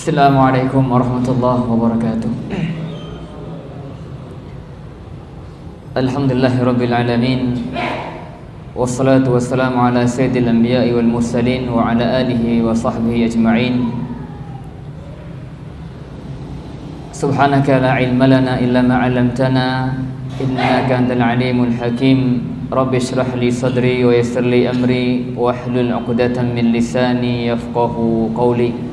Assalamualaikum warahmatullahi wabarakatuh. Alhamdulillahirabbil alamin. Wassalatu wassalamu ala sayyidil anbiya'i wal mursalin wa ala alihi wa sahbihi ajma'in. Subhanaka la ilma lana illa ma 'allamtana innaka antal alimul hakim. Rabbi shrah li sadri wa yassir li amri wahlul 'uqdatam min lisani yafqahu qawli.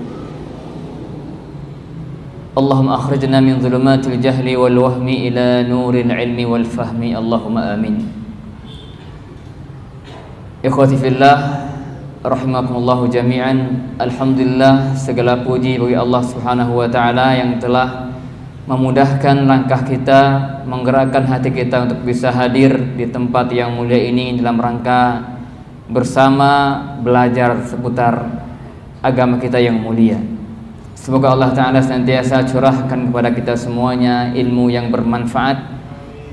Allahumma akhrijna min dhulumatil jahli wal wahmi ila nuril ilmi wal fahmi. Allahumma amin. Ikhwati fillah, rahimakumullahu jami'an. Alhamdulillah, segala puji bagi Allah Subhanahu wa taala yang telah memudahkan langkah kita, menggerakkan hati kita untuk bisa hadir di tempat yang mulia ini dalam rangka bersama belajar seputar agama kita yang mulia. Semoga Allah Ta'ala senantiasa curahkan kepada kita semuanya ilmu yang bermanfaat,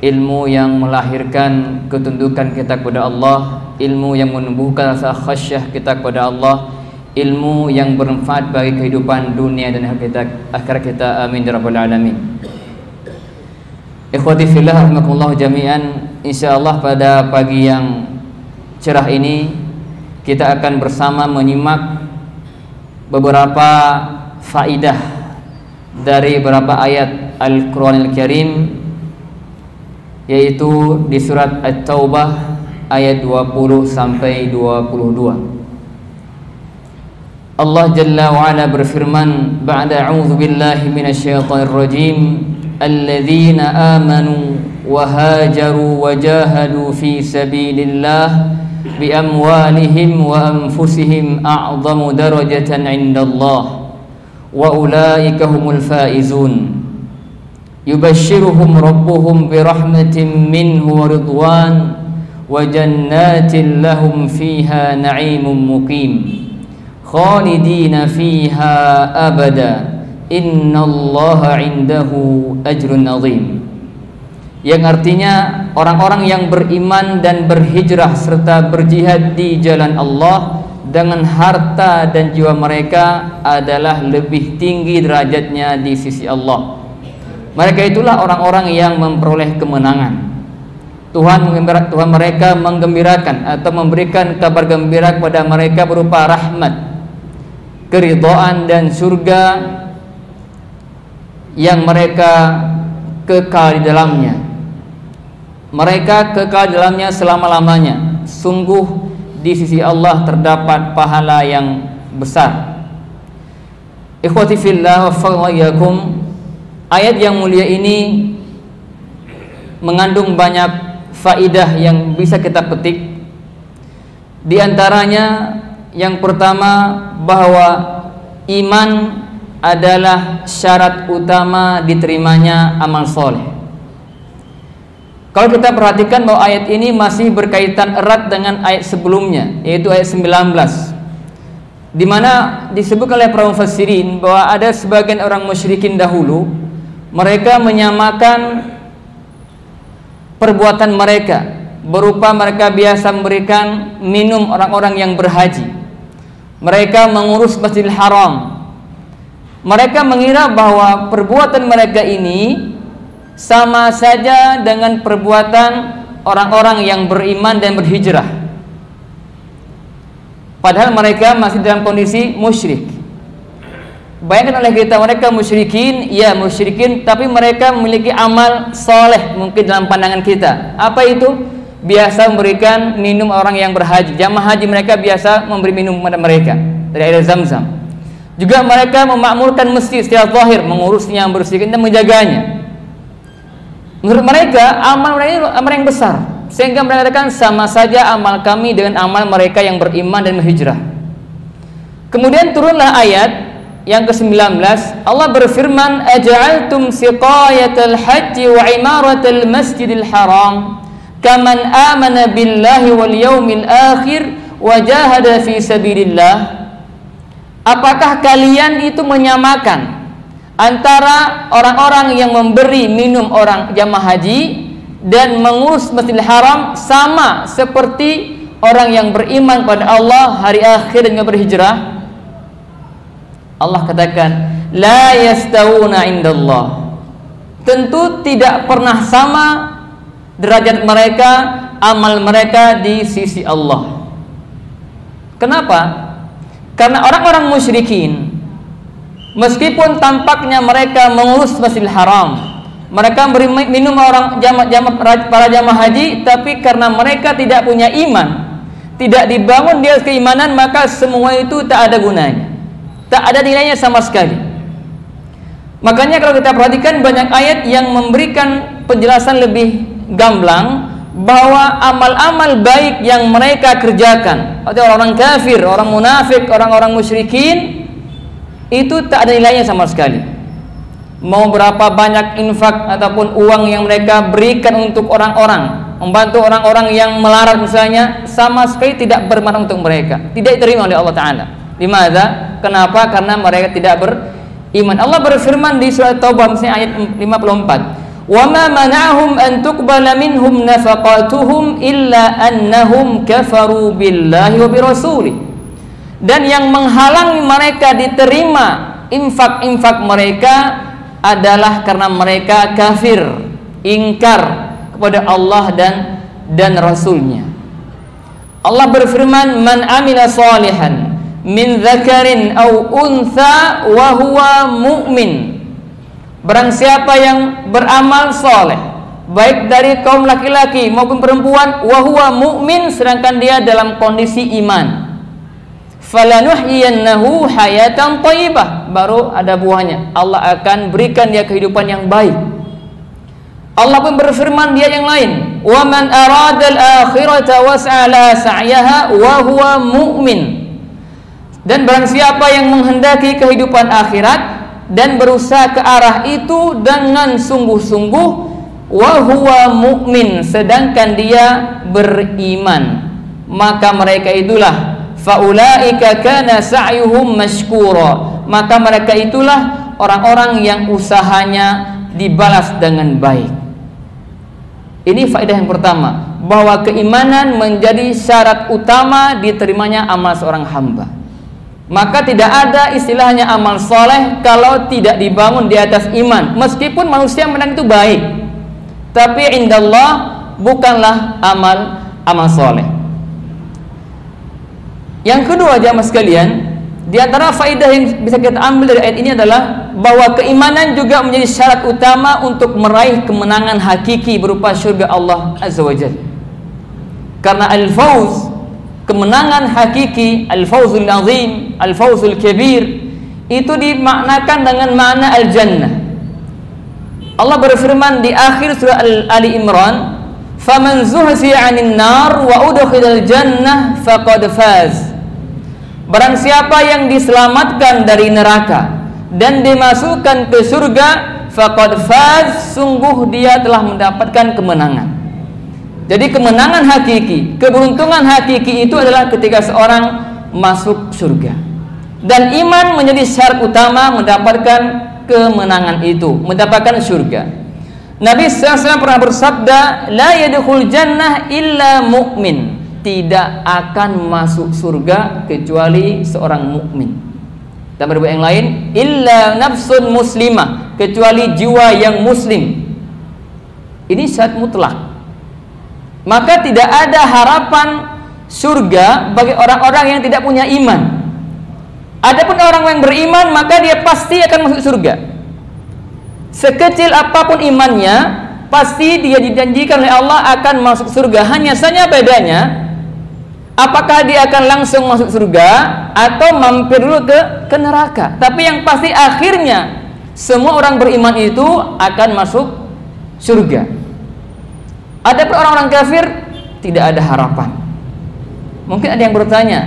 ilmu yang melahirkan ketundukan kita kepada Allah, ilmu yang menumbuhkan rasa khasyah kita kepada Allah, ilmu yang bermanfaat bagi kehidupan dunia dan akhirat kita. Amin ya rabbal alamin. Ikhwati fillah rahimakumullah jami'an. Insyaallah pada pagi yang cerah ini kita akan bersama menyimak beberapa faidah dari beberapa ayat Al-Qur'anil Karim, yaitu di surat At-Taubah ayat 20 sampai 22. Allah Jalla wa Ala berfirman, ba'da a'udzu billahi minasyaitonir rajim, alladzina amanu wa hajaru wa jahadu fi sabilillah bi amwalihim wa anfusihim a'zamu darajatan 'indallah wa ulaika humul faizun. Yubashshiruhum rabbuhum bi rahmatin minhu wa ridwan wa jannatin lahum fiha na'imun muqim khalidina fiha abada innallaha 'indahu ajrun 'azim. Yang artinya orang-orang yang beriman dan berhijrah serta berjihad di jalan Allah dengan harta dan jiwa mereka adalah lebih tinggi derajatnya di sisi Allah. Mereka itulah orang-orang yang memperoleh kemenangan. Tuhan mereka menggembirakan atau memberikan kabar gembira kepada mereka berupa rahmat, keridhaan dan surga yang mereka kekal di dalamnya. Mereka kekal di dalamnya selama-lamanya. Sungguh di sisi Allah terdapat pahala yang besar. Ikhwati fillah wa iyyakum, ayat yang mulia ini mengandung banyak faidah yang bisa kita petik. Di antaranya yang pertama, bahwa iman adalah syarat utama diterimanya amal soleh. Kalau kita perhatikan bahwa ayat ini masih berkaitan erat dengan ayat sebelumnya, yaitu ayat 19, di mana disebut oleh para mufassirin bahwa ada sebagian orang musyrikin dahulu, mereka menyamakan perbuatan mereka berupa mereka biasa memberikan minum orang-orang yang berhaji, mereka mengurus Masjidil Haram. Mereka mengira bahwa perbuatan mereka ini sama saja dengan perbuatan orang-orang yang beriman dan berhijrah, padahal mereka masih dalam kondisi musyrik. Bayangkan oleh kita, mereka musyrikin, ya musyrikin, tapi mereka memiliki amal soleh mungkin dalam pandangan kita. Apa itu? Biasa memberikan minum orang yang berhaji. Jamaah haji mereka biasa memberi minum kepada mereka dari air Zam-Zam. Juga mereka memakmurkan masjid secara zahir, mengurusnya, membersihkan dan menjaganya. Menurut mereka amal mereka itu amal yang besar, sehingga mereka katakan sama saja amal kami dengan amal mereka yang beriman dan berhijrah. Kemudian turunlah ayat yang ke-19. Allah berfirman, aja'altum siqayatal hajji wa imaratal masjidil haram kaman amana billahi wal yaumil akhir wa jahada fi sabilillah. Apakah kalian itu menyamakan antara orang-orang yang memberi minum orang jamaah haji dan mengurus Masjidil Haram sama seperti orang yang beriman pada Allah, hari akhir dan berhijrah? Allah katakan, la yastawuna indallah. Tentu tidak pernah sama derajat mereka, amal mereka di sisi Allah. Kenapa? Karena orang-orang musyrikin, meskipun tampaknya mereka mengurus Masjidil Haram, mereka beri minum para jamaah haji, tapi karena mereka tidak punya iman, tidak dibangun di atas keimanan, maka semua itu tak ada gunanya, tak ada nilainya sama sekali. Makanya kalau kita perhatikan banyak ayat yang memberikan penjelasan lebih gamblang bahwa amal-amal baik yang mereka kerjakan, atau orang-orang kafir, orang munafik, orang-orang musyrikin, itu tak ada nilainya sama sekali. Mau berapa banyak infak ataupun uang yang mereka berikan untuk orang-orang, membantu orang-orang yang melarat misalnya, sama sekali tidak bermanfaat untuk mereka, tidak diterima oleh Allah Ta'ala. Dimana? Kenapa? Karena mereka tidak beriman. Allah berfirman di surat Taubah misalnya ayat 54, wa ma mana'ahum an tuqbala minhum nafaqatuhum illa annahum kafaru billahi wa birasuli. Dan yang menghalangi mereka diterima infak-infak mereka adalah karena mereka kafir, ingkar kepada Allah dan Rasulnya. Allah berfirman, man amila salihan min dzakarin aw untha wa huwa mu'min. Barang siapa yang beramal soleh, baik dari kaum laki-laki maupun perempuan, wa huwa mu'min, sedangkan dia dalam kondisi iman, falanuhyiyannahu hayatan thayyibah, baru ada buahnya, Allah akan berikan dia kehidupan yang baik. Allah pun berfirman dia yang lain, wa man arada al-akhirata was'a la sa'yaha wa huwa mu'min. Dan barang siapa yang menghendaki kehidupan akhirat dan berusaha ke arah itu dengan sungguh-sungguh, wa huwa mu'min, sedangkan dia beriman, maka mereka itulah faulaika kana sa'yuhum mashkura, maka mereka itulah orang-orang yang usahanya dibalas dengan baik. Ini faedah yang pertama, bahwa keimanan menjadi syarat utama diterimanya amal seorang hamba. Maka tidak ada istilahnya amal soleh kalau tidak dibangun di atas iman. Meskipun manusia memandang itu baik, tapi indallah bukanlah amal soleh. Yang kedua jamaah sekalian, di antara faedah yang bisa kita ambil dari ayat ini adalah bahwa keimanan juga menjadi syarat utama untuk meraih kemenangan hakiki berupa surga Allah Azza wa Jalla. Karena al-fawz, kemenangan hakiki, al-fawzul azim, al-fawzul kabir, itu dimaknakan dengan makna al-jannah. Allah berfirman di akhir surah Ali Imran, faman zuhziya 'anil nar wa udkhilal jannah faqad faz. Barang siapa yang diselamatkan dari neraka dan dimasukkan ke surga, faqad faz, sungguh dia telah mendapatkan kemenangan. Jadi kemenangan hakiki, keberuntungan hakiki itu adalah ketika seorang masuk surga. Dan iman menjadi syarat utama mendapatkan kemenangan itu, mendapatkan surga. Nabi SAW pernah bersabda, la yadkhul jannah illa mu'min, tidak akan masuk surga kecuali seorang mukmin. Dan berbeda yang lain, illa nafsun muslimah, kecuali jiwa yang muslim. Ini syarat mutlak. Maka tidak ada harapan surga bagi orang-orang yang tidak punya iman. Adapun orang yang beriman, maka dia pasti akan masuk surga. Sekecil apapun imannya, pasti dia dijanjikan oleh Allah akan masuk surga. Hanya saja bedanya, apakah dia akan langsung masuk surga atau mampir dulu ke neraka. Tapi yang pasti akhirnya semua orang beriman itu akan masuk surga. Adapun orang-orang kafir tidak ada harapan. Mungkin ada yang bertanya,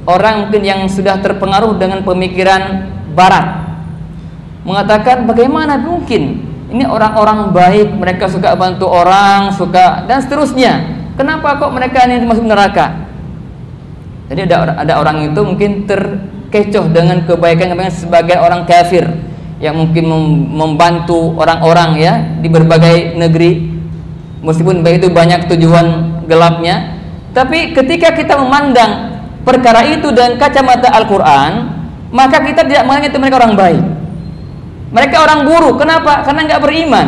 orang mungkin yang sudah terpengaruh dengan pemikiran barat, mengatakan bagaimana mungkin ini orang-orang baik, mereka suka bantu orang, suka dan seterusnya, kenapa kok mereka ini masuk neraka? Jadi ada orang itu mungkin terkecoh dengan kebaikan sebagai orang kafir yang mungkin membantu orang-orang ya di berbagai negeri. Meskipun baik itu banyak tujuan gelapnya, tapi ketika kita memandang perkara itu dengan kacamata Al-Quran, maka kita tidak menganggap mereka orang baik. Mereka orang buruk. Kenapa? Karena nggak beriman.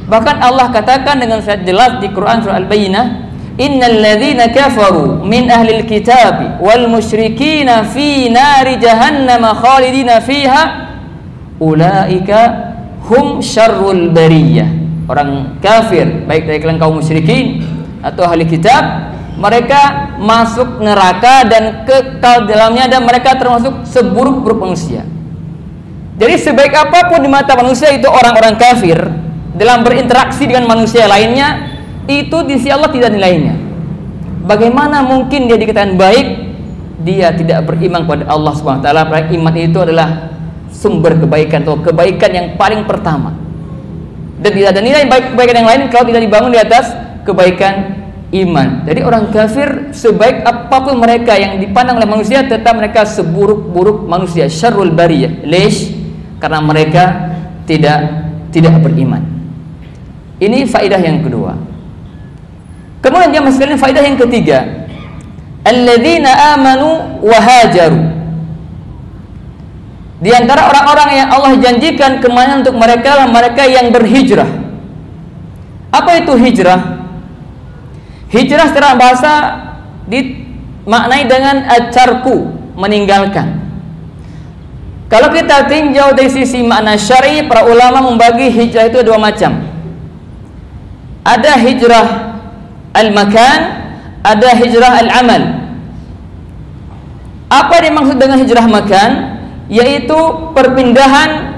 Bahkan Allah katakan dengan sangat jelas di Quran surah Al-Bayyinah, innal ladzina kafaru min ahlil kitab wal musyrikina fi nari jahannam khalidina fiha ulaika hum syarrul bariyah. Orang kafir baik dari kalangan kaum musyrikin atau ahli kitab, mereka masuk neraka dan kekal dalamnya, dan mereka termasuk seburuk-buruk manusia. Jadi sebaik apapun di mata manusia itu orang-orang kafir dalam berinteraksi dengan manusia lainnya, itu di sisi Allah tidak nilainya. Bagaimana mungkin dia dikatakan baik? Dia tidak beriman kepada Allah Subhanahu wa taala. Padahal iman itu adalah sumber kebaikan atau kebaikan yang paling pertama. Dan tidak ada nilai kebaikan yang lain kalau tidak dibangun di atas kebaikan iman. Jadi orang kafir sebaik apapun mereka yang dipandang oleh manusia, tetap mereka seburuk-buruk manusia, syarrul bariyah. Lish? Karena mereka tidak beriman. Ini faedah yang kedua. Kemudian jemaah sekalian, faedah yang ketiga, alladzina amanu wa hajaru. Di antara orang-orang yang Allah janjikan kemenangan untuk mereka yang berhijrah. Apa itu hijrah? Hijrah secara bahasa dimaknai dengan acarku, meninggalkan. Kalau kita tinjau dari sisi makna syar'i, para ulama membagi hijrah itu dua macam. Ada hijrah al-makan, ada hijrah al-amal. Apa yang dimaksud dengan hijrah makan? Yaitu perpindahan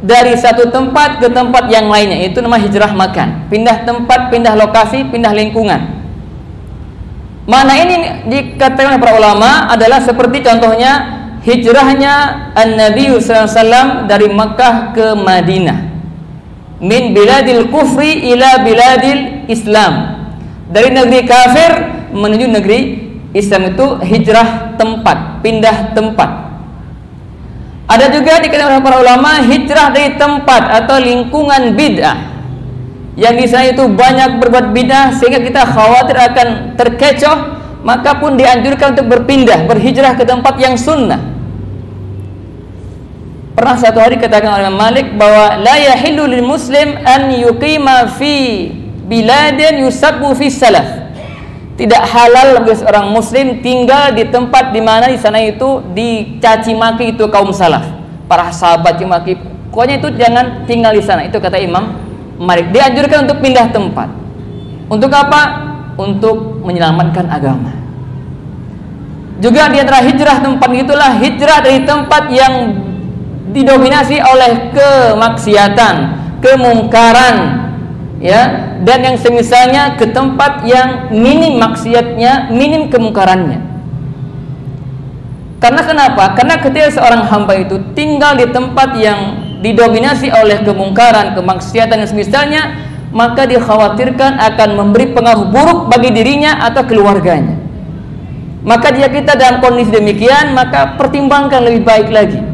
dari satu tempat ke tempat yang lainnya. Itu nama hijrah makan. Pindah tempat, pindah lokasi, pindah lingkungan. Makna ini dikatakan oleh para ulama adalah seperti contohnya hijrahnya An-Nabi sallallahu alaihi wasallam dari Makkah ke Madinah. Min biladil kufri ila biladil Islam. Dari negeri kafir menuju negeri Islam, itu hijrah tempat, pindah tempat. Ada juga dikatakan oleh para ulama hijrah dari tempat atau lingkungan bid'ah, yang di sana itu banyak berbuat bid'ah sehingga kita khawatir akan terkecoh, maka pun dianjurkan untuk berpindah, berhijrah ke tempat yang sunnah. Pernah satu hari katakan oleh Malik bahwa la yahillu lil muslim an yuqima fi biladin yusabbu fi salaf. Tidak halal bagi seorang muslim tinggal di tempat di mana di sana itu dicaci maki itu kaum salaf, para sahabat dimaki. Pokoknya itu jangan tinggal di sana. Itu kata Imam Malik. Dianjurkan untuk pindah tempat. Untuk apa? Untuk menyelamatkan agama. Juga di antara hijrah tempat itulah hijrah dari tempat yang didominasi oleh kemaksiatan, kemungkaran, ya, dan yang semisalnya ke tempat yang minim maksiatnya, minim kemungkarannya. Karena kenapa? Karena ketika seorang hamba itu tinggal di tempat yang didominasi oleh kemungkaran, kemaksiatan dan semisalnya, maka dikhawatirkan akan memberi pengaruh buruk bagi dirinya atau keluarganya. Maka jika kita dalam kondisi demikian, maka pertimbangkan lebih baik lagi.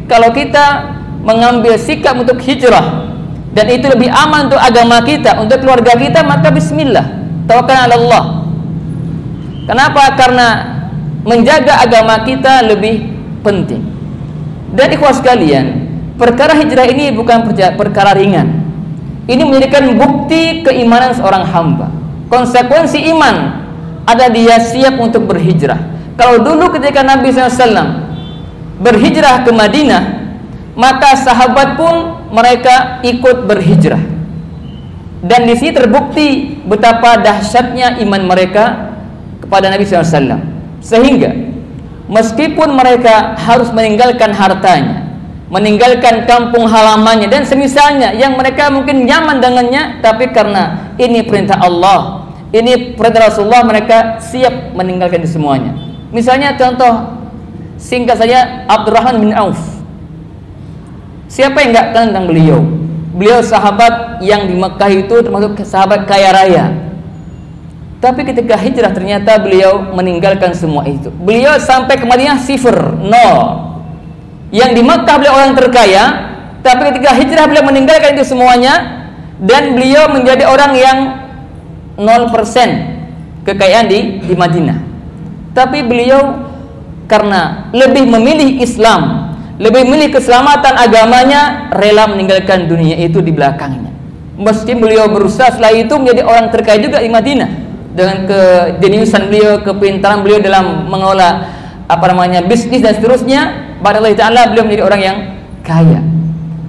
Kalau kita mengambil sikap untuk hijrah dan itu lebih aman untuk agama kita, untuk keluarga kita, maka bismillah, tawakkal ala Allah. Kenapa? Karena menjaga agama kita lebih penting. Dan ikhwas sekalian, perkara hijrah ini bukan perkara ringan. Ini menjadikan bukti keimanan seorang hamba. Konsekuensi iman ada dia siap untuk berhijrah. Kalau dulu ketika Nabi SAW berhijrah ke Madinah, maka sahabat pun mereka ikut berhijrah. Dan di sini terbukti betapa dahsyatnya iman mereka kepada Nabi SAW. Sehingga meskipun mereka harus meninggalkan hartanya, meninggalkan kampung halamannya dan semisalnya yang mereka mungkin nyaman dengannya, tapi karena ini perintah Allah, ini perintah Rasulullah, mereka siap meninggalkan itu semuanya. Misalnya contoh singkat saja, Abdurrahman bin Auf. Siapa yang enggak kenal tentang beliau? Beliau sahabat yang di Mekah itu termasuk sahabat kaya raya. Tapi ketika hijrah ternyata beliau meninggalkan semua itu. Beliau sampai ke Madinah sifir, nol. Yang di Mekah beliau orang terkaya, tapi ketika hijrah beliau meninggalkan itu semuanya, dan beliau menjadi orang yang 0% kekayaan di Madinah. Tapi beliau karena lebih memilih Islam, lebih milih keselamatan agamanya, rela meninggalkan dunia itu di belakangnya. Meski beliau berusaha setelah itu menjadi orang terkaya juga di Madinah dengan kejeniusan beliau, kepintaran beliau dalam mengelola bisnis dan seterusnya. Ba'dallahi ta'ala beliau menjadi orang yang kaya.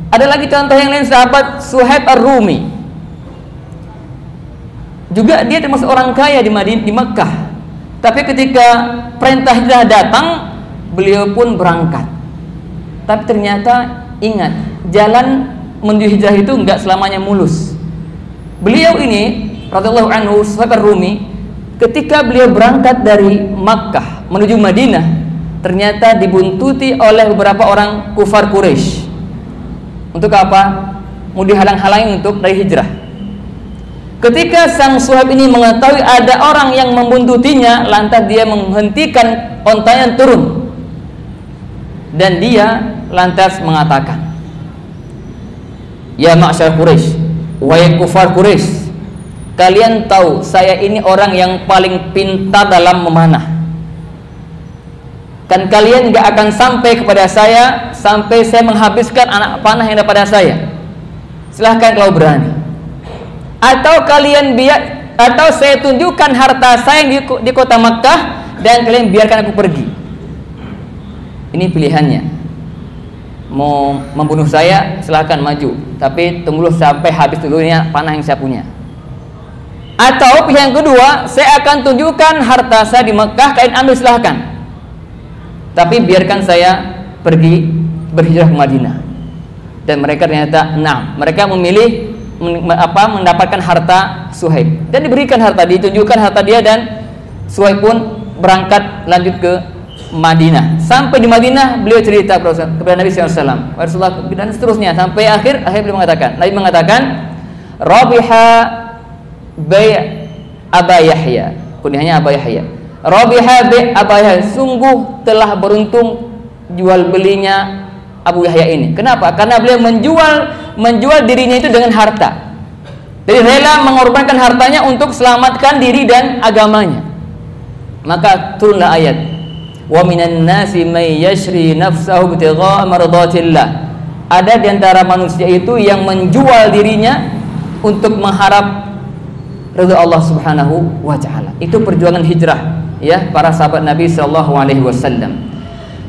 Ada lagi contoh yang lain, sahabat Suhaib Ar-Rumi. Juga dia termasuk orang kaya di Mekah. Tapi ketika perintah hijrah datang, beliau pun berangkat. Tapi ternyata ingat, jalan menuju hijrah itu enggak selamanya mulus. Beliau ini radhiyallahu anhu Suhaib Ar-Rumi, ketika beliau berangkat dari Makkah menuju Madinah, ternyata dibuntuti oleh beberapa orang kufar Quraisy. Untuk apa? Mau dihalang-halangi untuk dari hijrah. Ketika sang Suhaib ini mengetahui ada orang yang membuntutinya, lantas dia menghentikan ontanya turun. Dan dia lantas mengatakan, "Ya ma'syar Quraisy, wahai kufar Quraisy, kalian tahu saya ini orang yang paling pintar dalam memanah. Dan kalian gak akan sampai kepada saya sampai saya menghabiskan anak panah yang ada pada saya. Silahkan kalau berani. Atau atau saya tunjukkan harta saya di kota Makkah dan kalian biarkan aku pergi. Ini pilihannya. Mau membunuh saya, silahkan maju, tapi tunggu sampai habis dulunya panah yang saya punya. Atau pilihan kedua, saya akan tunjukkan harta saya di Makkah, kalian ambil silahkan, tapi biarkan saya pergi berhijrah ke Madinah." Dan mereka ternyata mereka memilih mendapatkan harta Suhaib, dan diberikan harta, ditunjukkan harta dia, dan Suhaib pun berangkat lanjut ke Madinah. Sampai di Madinah beliau cerita kepada Nabi SAW, Rasulullah, dan seterusnya sampai akhir beliau mengatakan, Nabi mengatakan, "Rabiha bai' Aba Yahya," kunyahnya Aba Yahya, "Rabiha bai' Aba Yahya," sungguh telah beruntung jual belinya Abu Yahya ini. Kenapa? Karena beliau menjual dirinya itu dengan harta. Jadi rela mengorbankan hartanya untuk selamatkan diri dan agamanya. Maka turunlah ayat, "Wa minan nasi may yashri nafsahu ibtigha'a mardatillah." Ada di antara manusia itu yang menjual dirinya untuk mengharap ridha Allah Subhanahu wa taala. Itu perjuangan hijrah ya para sahabat Nabi sallallahu alaihi wasallam.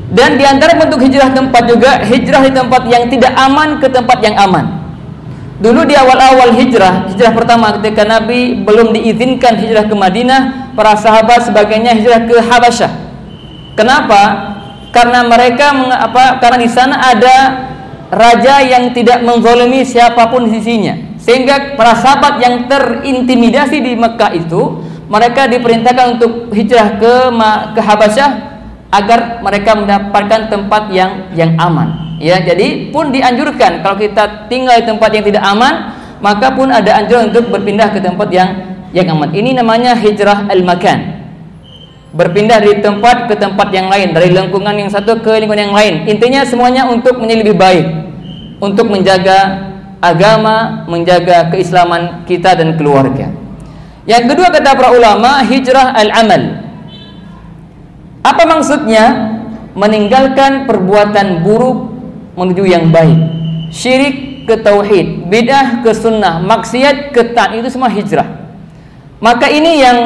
Dan di antara bentuk hijrah tempat juga hijrah di tempat yang tidak aman ke tempat yang aman. Dulu di awal-awal hijrah pertama ketika Nabi belum diizinkan hijrah ke Madinah, para sahabat sebagainya hijrah ke Habasyah. Kenapa? Karena mereka karena di sana ada raja yang tidak menzalimi siapapun di sisinya. Sehingga para sahabat yang terintimidasi di Mekah itu, mereka diperintahkan untuk hijrah ke Habasyah agar mereka mendapatkan tempat yang aman. Ya, jadi pun dianjurkan kalau kita tinggal di tempat yang tidak aman, maka pun ada anjuran untuk berpindah ke tempat yang aman. Ini namanya hijrah al-makan. Berpindah dari tempat ke tempat yang lain, dari lingkungan yang satu ke lingkungan yang lain. Intinya semuanya untuk menjadi lebih baik, untuk menjaga agama, menjaga keislaman kita dan keluarga. Yang kedua kata para ulama, hijrah al-amal. Apa maksudnya? Meninggalkan perbuatan buruk menuju yang baik. Syirik ke tauhid, bid'ah ke sunnah, maksiat ke taat, itu semua hijrah. Maka ini yang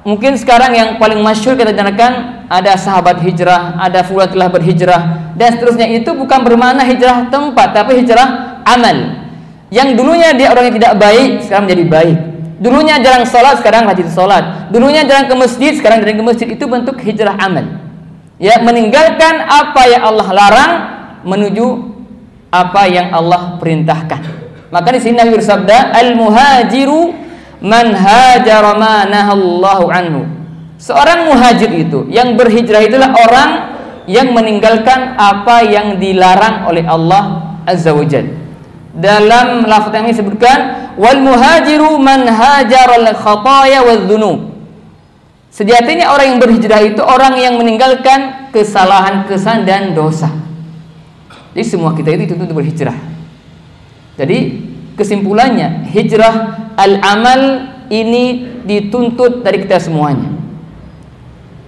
mungkin sekarang yang paling masyhur kita dengarkan, ada sahabat hijrah, ada fulan telah berhijrah, dan seterusnya. Itu bukan bermakna hijrah tempat, tapi hijrah amal. Yang dulunya dia orang yang tidak baik, sekarang menjadi baik. Dulunya jarang sholat, sekarang rajin sholat. Dulunya jarang ke masjid, sekarang jarang ke masjid. Itu bentuk hijrah amal. Ya, meninggalkan apa yang Allah larang menuju apa yang Allah perintahkan. Maka di sini Nabi bersabda, "Al-muhajiru man hajara ma nahallahu anhu." Seorang muhajir itu, yang berhijrah itulah orang yang meninggalkan apa yang dilarang oleh Allah Azza wa Jalla. Dalam lafaz yang disebutkan, wal muhajiru man hajaral khataya wadz-dzunub. Sejatinya orang yang berhijrah itu orang yang meninggalkan kesalahan dan dosa. Jadi semua kita itu dituntut untuk berhijrah. Jadi kesimpulannya, hijrah al-amal ini dituntut dari kita semuanya.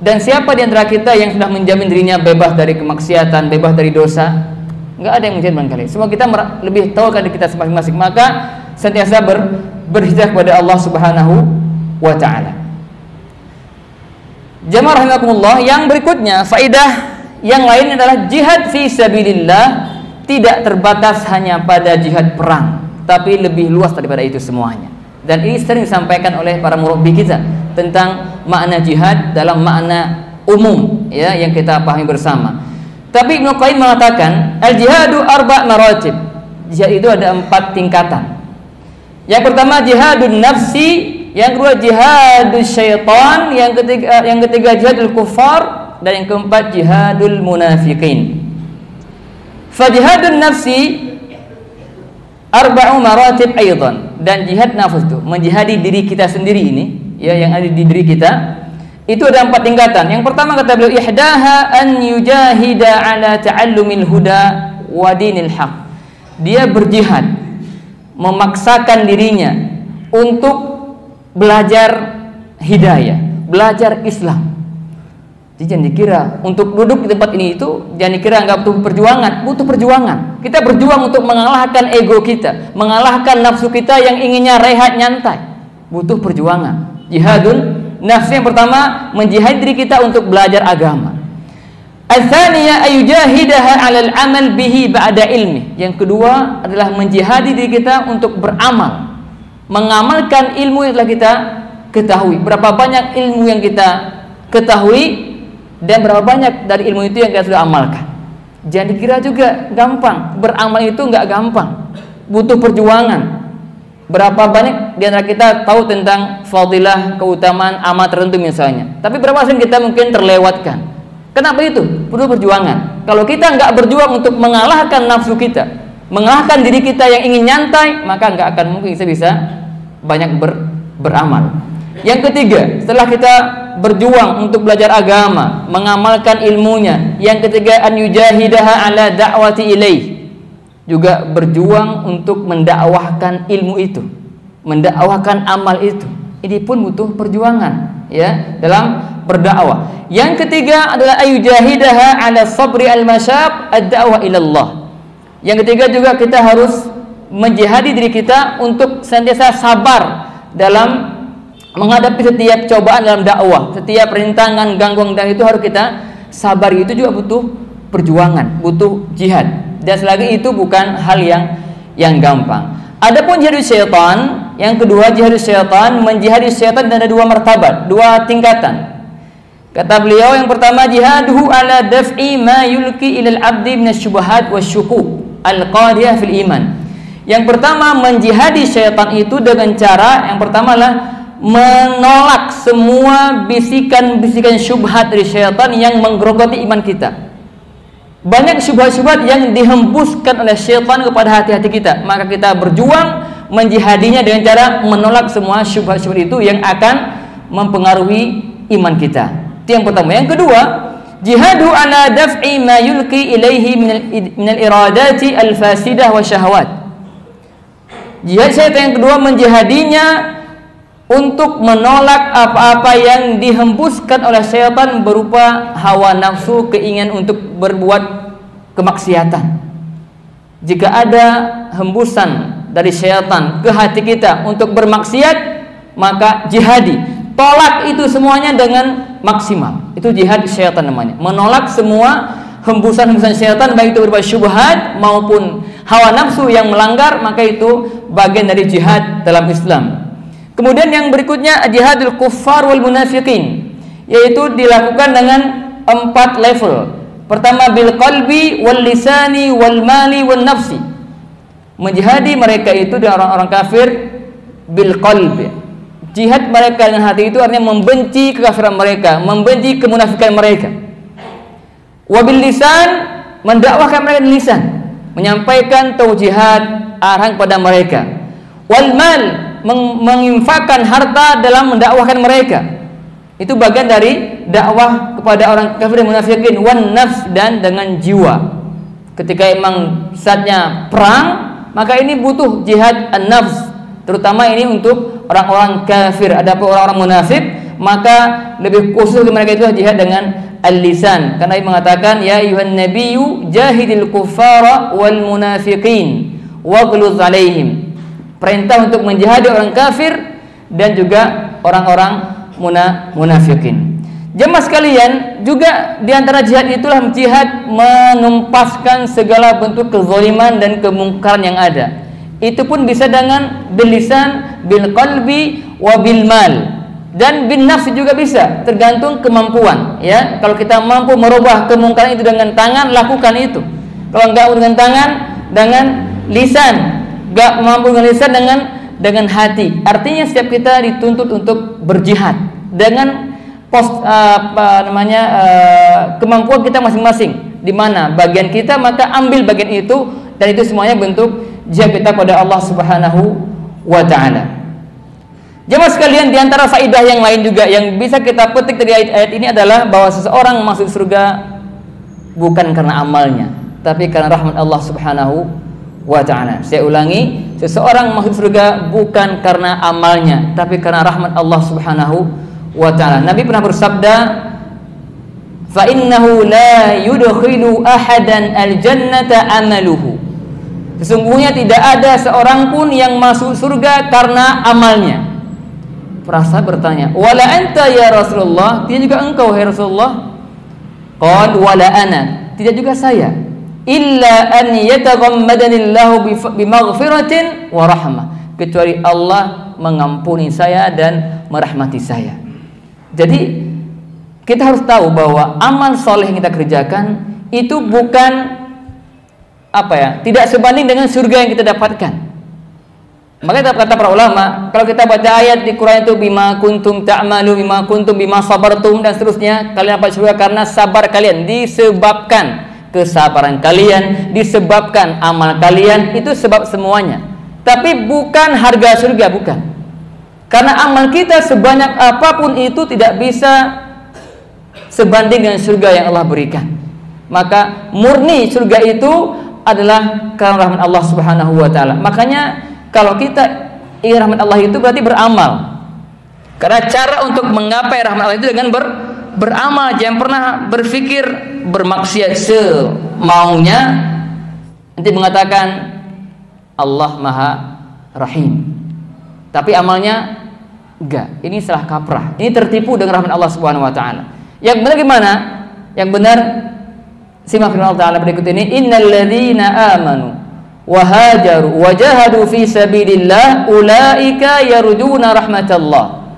Dan siapa di antara kita yang sudah menjamin dirinya bebas dari kemaksiatan, bebas dari dosa? Enggak ada yang menjamin barangkali. Semua kita lebih tahu kan kita masing-masing. Maka sentiasa berhijrah kepada Allah Subhanahu wa taala. Jamaah rahimakumullah, yang berikutnya faedah yang lain adalah jihad fi sabilillah tidak terbatas hanya pada jihad perang, tapi lebih luas daripada itu semuanya. Dan ini sering disampaikan oleh para murabbi kita tentang makna jihad dalam makna umum ya yang kita pahami bersama. Tapi Ibnu Qayyim mengatakan al-jihadu arba' maratib. Jihad itu ada 4 tingkatan. Yang pertama jihadun nafsi, yang kedua jihadul syaitan, yang ketiga jihadul kuffar, dan yang keempat jihadul munafiqin. Fa jihadun nafsi arba'u maratib aidan. Dan jihad nafs itu menjihadi diri kita sendiri ini ya, yang ada di diri kita itu ada 4 tingkatan. Yang pertama kata beliau ihdaha an yujahida ala ta'allumil huda wa dinil haq. Dia berjihad memaksakan dirinya untuk belajar hidayah, belajar Islam. Jadi jangan dikira untuk duduk di tempat ini itu jangan dikira enggak butuh perjuangan, butuh perjuangan. Kita berjuang untuk mengalahkan ego kita, mengalahkan nafsu kita yang inginnya rehat nyantai. Butuh perjuangan. Jihadun nafsi yang pertama menjihad diri kita untuk belajar agama. Al-thaniyah ayujahidaha 'alal 'amal bihi ba'da ilmi. Yang kedua adalah menjihadi diri kita untuk beramal. Mengamalkan ilmu yang telah kita ketahui. Berapa banyak ilmu yang kita ketahui dan berapa banyak dari ilmu itu yang kita sudah amalkan. Jangan dikira juga gampang. Beramal itu enggak gampang. Butuh perjuangan. Berapa banyak di antara kita tahu tentang fadilah, keutamaan amal tertentu misalnya. Tapi berapa sering kita mungkin terlewatkan. Kenapa itu? Perlu perjuangan. Kalau kita enggak berjuang untuk mengalahkan nafsu kita, mengalahkan diri kita yang ingin nyantai, maka enggak akan mungkin kita bisa banyak beramal. Yang ketiga, setelah kita berjuang untuk belajar agama, mengamalkan ilmunya, yang ketiga an yujahidaha ala da'wati ilaih. Juga berjuang untuk mendakwahkan ilmu itu, mendakwahkan amal itu. Ini pun butuh perjuangan ya dalam berdakwah. Yang ketiga adalah ayujahidaha ala sabri al-masyaq ad-da'wah ila Allah. Yang ketiga juga kita harus menjihadi diri kita untuk senantiasa sabar dalam menghadapi setiap cobaan dalam dakwah, setiap rintangan, gangguan dan itu harus kita sabar. Itu juga butuh perjuangan, butuh jihad. Dan selagi itu bukan hal yang gampang. Adapun jihadus syaitan, yang kedua jihadus syaitan, menjihadi syaitan dan ada 2 martabat, 2 tingkatan. Kata beliau yang pertama jihaduhu ala daf'i ma yulqi ilal abdi minasyubuhat wasyukuk al-qadiyah fil iman. Yang pertama menjihadi syaitan itu dengan cara yang pertama adalah menolak semua bisikan-bisikan syubhat dari syaitan yang menggerogoti iman kita. Banyak syubhat-syubhat yang dihembuskan oleh syaitan kepada hati-hati kita. Maka kita berjuang menjihadinya dengan cara menolak semua syubhat-syubhat itu yang akan mempengaruhi iman kita. Itu yang pertama. Yang kedua, jihadu ala daf'i ma yulqi ilaihi minal iradati al-fasidah wa syahwat. Jihad syaitan yang kedua menjihadinya untuk menolak apa-apa yang dihembuskan oleh syaitan berupa hawa nafsu, keinginan untuk berbuat kemaksiatan. Jika ada hembusan dari syaitan ke hati kita untuk bermaksiat, maka jihadi, tolak itu semuanya dengan maksimal. Itu jihad syaitan namanya. Menolak semua hembusan-hembusan syaitan, baik itu berupa syubhat maupun hawa nafsu yang melanggar, maka itu bagian dari jihad dalam Islam. Kemudian yang berikutnya jihadul kuffar wal munafiqin, yaitu dilakukan dengan 4 level. Pertama bil qalbi wal lisani wal mali wal nafsi. Menjihadi mereka itu dengan orang-orang kafir bil qalbi. Jihad mereka dengan hati itu artinya membenci kekafiran mereka, membenci kemunafikan mereka. Wabil lisan, mendakwahkan mereka dengan lisan, menyampaikan taujihat, arahan kepada mereka. Wal mal, menginfakkan harta dalam mendakwahkan mereka. Itu bagian dari dakwah kepada orang kafir dan munafikin. Wan nafs, dan dengan jiwa. Ketika emang saatnya perang, maka ini butuh jihad an-nafs, terutama ini untuk orang-orang kafir. Adapun orang-orang munafik, maka lebih khusus mereka itu jihad dengan al-lisan. Karena Nabi mengatakan, ya ayuhan nabiyyu jahidil kuffara wal munafiqin waghluz alaihim. Perintah untuk menjihadi orang kafir dan juga orang-orang munafikin. Jemaah sekalian, juga di antara jihad itulah jihad menumpaskan segala bentuk kezaliman dan kemungkaran yang ada. Itu pun bisa dengan bil lisan, bil qalbi, wa bil mal, dan bin nafsi juga bisa, tergantung kemampuan. Ya, kalau kita mampu merubah kemungkaran itu dengan tangan, lakukan itu. Kalau enggak dengan tangan, dengan lisan. Enggak mampu dengan lisan, dengan hati. Artinya setiap kita dituntut untuk berjihad dengan kemampuan kita masing-masing. Di mana bagian kita, maka ambil bagian itu, dan itu semuanya bentuk jihad kita pada Allah Subhanahu wa taala. Jemaah sekalian, di antara faidah yang lain juga yang bisa kita petik dari ayat-ayat ini adalah bahwa seseorang masuk surga bukan karena amalnya, tapi karena rahmat Allah Subhanahu wa taala. Saya ulangi, seseorang masuk surga bukan karena amalnya, tapi karena rahmat Allah Subhanahu wa ta'ala. Nabi pernah bersabda, fa innahu la yudkhilu ahadan al-jannata amaluhu. Sesungguhnya tidak ada seorang pun yang masuk surga karena amalnya. Para sahabat bertanya, wala anta ya Rasulullah? Tidak juga engkau ya Rasulullah? Qala wala ana, tidak juga saya. Illa an yataghammadanillahu bimaghfiratin wa rahmah, kecuali Allah mengampuni saya dan merahmati saya. Jadi kita harus tahu bahwa amal soleh yang kita kerjakan itu bukan tidak sebanding dengan surga yang kita dapatkan. Makanya kata para ulama, kalau kita baca ayat di Quran itu bima kuntum ta'malu, bima kuntum bima sabartum dan seterusnya, kalian dapat surga karena sabar kalian, disebabkan kesabaran kalian, disebabkan amal kalian, itu sebab semuanya. Tapi bukan harga surga, bukan. Karena amal kita sebanyak apapun itu tidak bisa sebanding dengan surga yang Allah berikan. Maka murni surga itu adalah karena rahmat Allah Subhanahu wa taala. Makanya kalau kita ingin rahmat Allah itu berarti beramal. Karena cara untuk menggapai rahmat Allah itu dengan beramal. Jangan pernah berpikir bermaksiat semaunya, nanti mengatakan Allah Maha Rahim, tapi amalnya enggak. Ini salah kaprah. Ini tertipu dengan rahmat Allah Subhanahu wa taala. Yang benar gimana? Yang benar simak firman Allah taala berikut ini, innal ladzina amanu wa hajaru wa jahadu fi sabilillah ulaika yarjuna rahmatallah.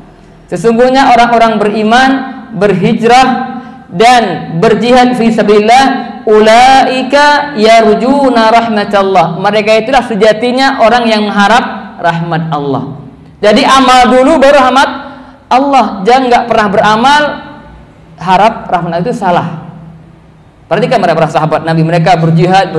Sesungguhnya orang-orang beriman, berhijrah dan berjihad fi sabilillah, ulaika yarjuna rahmatallah. Mereka itulah sejatinya orang yang mengharap rahmat Allah. Jadi amal dulu baru rahmat Allah. Jangan nggak pernah beramal harap rahmat itu salah. Perhatikan para sahabat Nabi, mereka berjihad,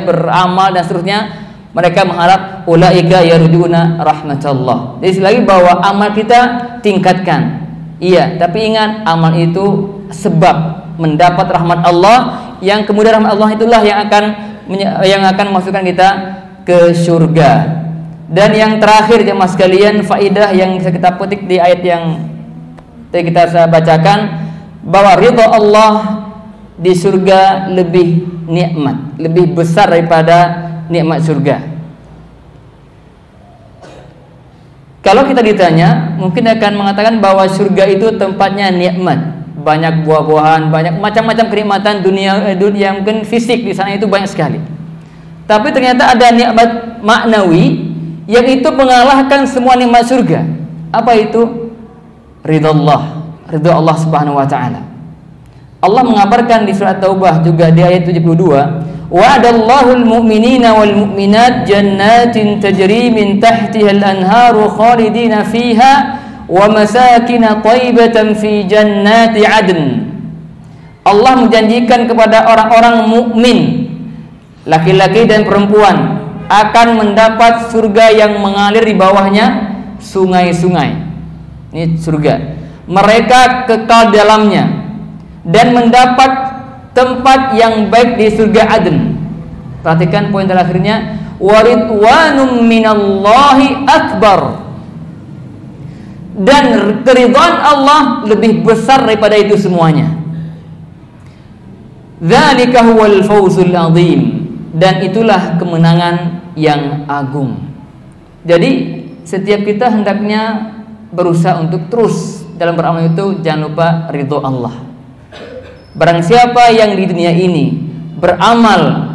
beramal dan seterusnya. Mereka mengharap ulaika yarjuna rahmatallah. Jadi lagi bahwa amal kita tingkatkan. Iya, tapi ingat amal itu sebab mendapat rahmat Allah, yang kemudian rahmat Allah itulah yang akan memasukkan kita ke surga. Dan yang terakhir jemaah sekalian, faidah yang bisa kita petik di ayat yang tadi kita bacakan, bahwa ridha Allah di surga lebih nikmat, lebih besar daripada nikmat surga. Kalau kita ditanya, mungkin akan mengatakan bahwa surga itu tempatnya nikmat, banyak buah-buahan, banyak macam-macam kenikmatan dunia mungkin fisik di sana itu banyak sekali. Tapi ternyata ada nikmat maknawi yang itu mengalahkan semua nikmat surga. Apa itu? Ridha Allah Subhanahu wa taala. Allah mengabarkan di surat Taubah juga di ayat 72, wa'adallahu al-mu'minina wal mu'minat jannatin tajri min tahtiha al-anharu khalidina fiha wa masakin thayyibatan fi jannati 'adn. Allah menjanjikan kepada orang-orang mukmin, laki-laki dan perempuan, akan mendapat surga yang mengalir di bawahnya sungai-sungai. Ini surga. Mereka kekal dalamnya dan mendapat tempat yang baik di surga Aden. Perhatikan poin terakhirnya, waridwanum minallahi akbar. dan keridhaan Allah lebih besar daripada itu semuanya. Dzalika huwal fawzul azim, dan itulah kemenangan yang agung. Jadi setiap kita hendaknya berusaha untuk terus dalam beramal itu jangan lupa ridho Allah. Barang siapa yang di dunia ini beramal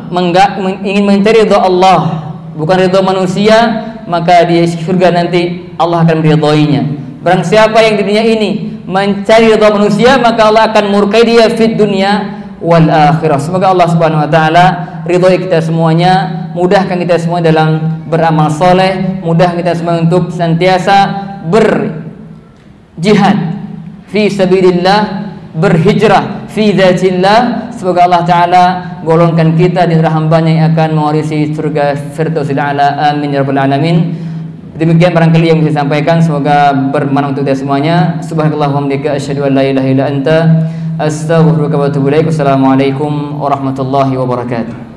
ingin mencari ridho Allah, bukan ridho manusia, maka di surga nanti Allah akan meridhoinya. Barang siapa yang di dunia ini mencari ridho manusia, maka Allah akan murkai dia fid dunya wal akhirah. Semoga Allah Subhanahu wa taala ridhoi kita semuanya, mudahkan kita semua dalam beramal soleh, mudah kita semua untuk senantiasa berjihad fi sabilillah, berhijrah fi dzatillah. Semoga Allah taala golongkan kita di antara hambanya yang akan mewarisi surga Firdausil A'la. Amin ya rabbal alamin. Demikian barangkali yang bisa sampaikan, semoga bermanfaat untuk kita semuanya. Subhanallahumma wa bihamdika asyhadu an la ilaha illa anta astaghfiruka wa atubu ilaik. Wassalamualaikum warahmatullahi wabarakatuh.